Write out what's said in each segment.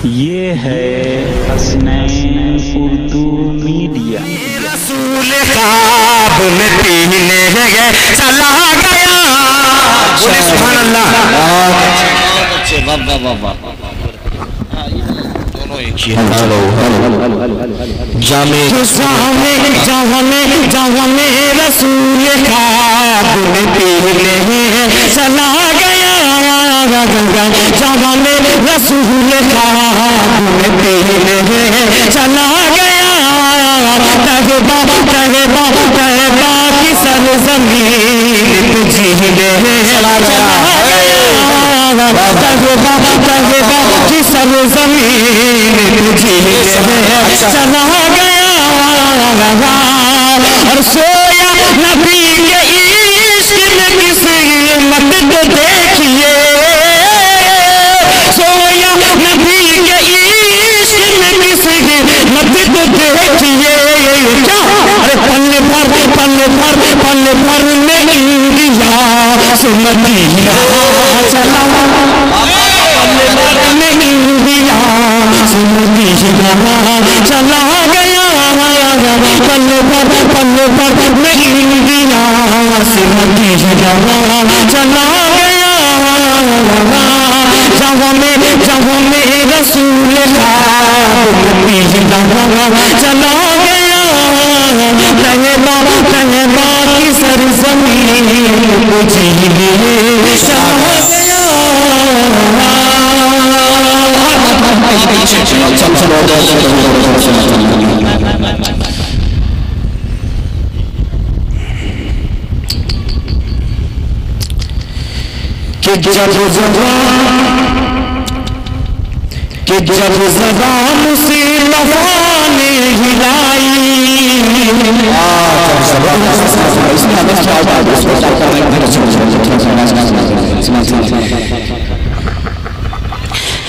یہ ہے حسنین اردو میڈیا۔ رسول خواب میں پینے گئے چلا گیا، بولے سبحان اللہ۔ جامع رسول خواب میں پینے چلا گیا، جامع رسول خواب میں پینے چلا گیا، طیبہ کی سرزمین جھیلے چلا گیا، طیبہ کی سرزمین جھیلے چلا گیا، اور سویا نبی کے عشق میں کسی مت کو دیکھیے، سویا نبی کے عشق میں کسی مت کو دیکھیے، کیا پل بھر میں انڈیا سے مدینہ چلا، پل بھر میں انڈیا سے مدینہ چلا گیا، پل بھر میں انڈیا سے مدینہ چلا گیا، جہاں میں رسول خواب مدینہ چلا گیا، طیبہ کی سرزمین جھیلے چلا گیا۔ کہ جب زبان سے لفا نے ہلائی،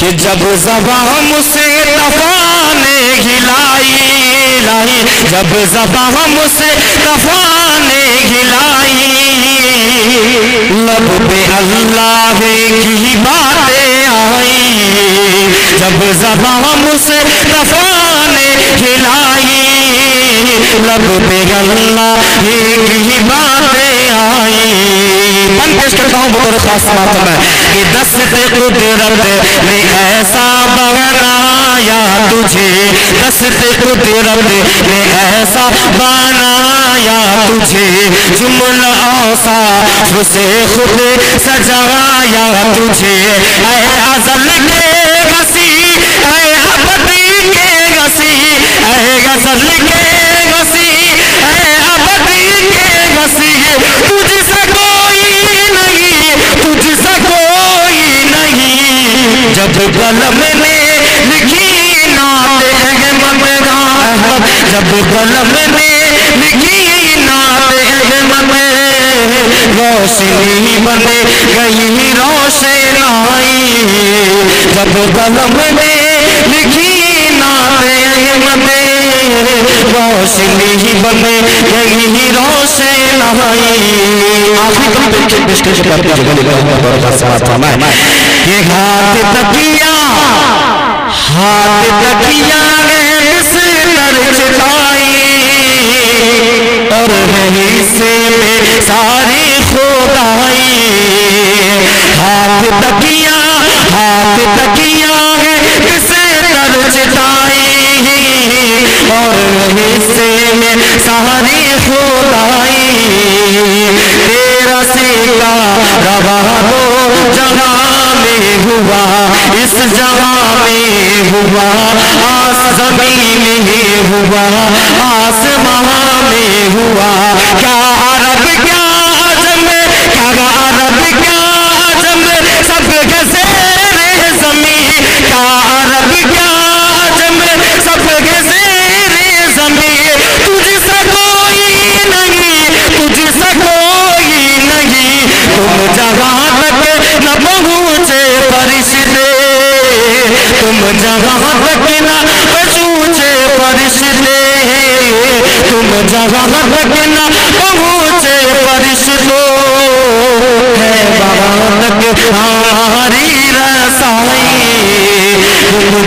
کہ جب زبان سے لفا نے ہلائی، جب زبان سے لفا نے ہلائی، لب پہ اللہ کی باتیں آئی، جب زبان سے لفا نے ہلائی، لب پہ اللہ کی باتیں آئی۔ من پیش کرتا ہوں بطور خاص بات میں کہ دست قدرت نے ایسا بنایا تجھے، دست قدرت نے ایسا بنایا تجھے، جملہ اوصاف سے خود سجایا تجھے، اے ازل کے وسیع، اے ابدی کے وسیع، اے غزل کے وسیع، اے ابدی کے وسیع، تجھ سے کوئی نہیں، تجھ سے کوئی نہیں، جب قلم نے لکھی نعت احمد احمد، جب قلم نے لکھی نعت احمد، روشنی بن گئی روشنائی، جب قلم نے لکھی نعت احمد، روشنی بن گئی روشنائی۔ آخری کلام پیش کرتے ہیں کہ ہاتھ تکیا بستر چلائی، اور حصے میں ساری خدائی، ہاتھ تکیا بستر چلائی، اور حصے میں ساری خدائی، تیرا سیکا روا دو جگہ میں ہوا، اس جگہ میں ہوا، آس زمین میں ہوا، آسمان میں ہوا، کیا عرب کیا عجم، کیا عرب کیا عجم، سب کے زیر زمین، کیا عرب کیا عجم، سب کے زیر زمین، تجھ سے کوئی نہیں، تجھ سے کوئی نہیں، تم جہاں تک نہ پہنچے فرشتے، تم جہاں تک نہ پہنچے فرشتے، تم جہاں تک نہ پہنچے فرشتوں، ہے وہاں تک ہماری رسائی، تم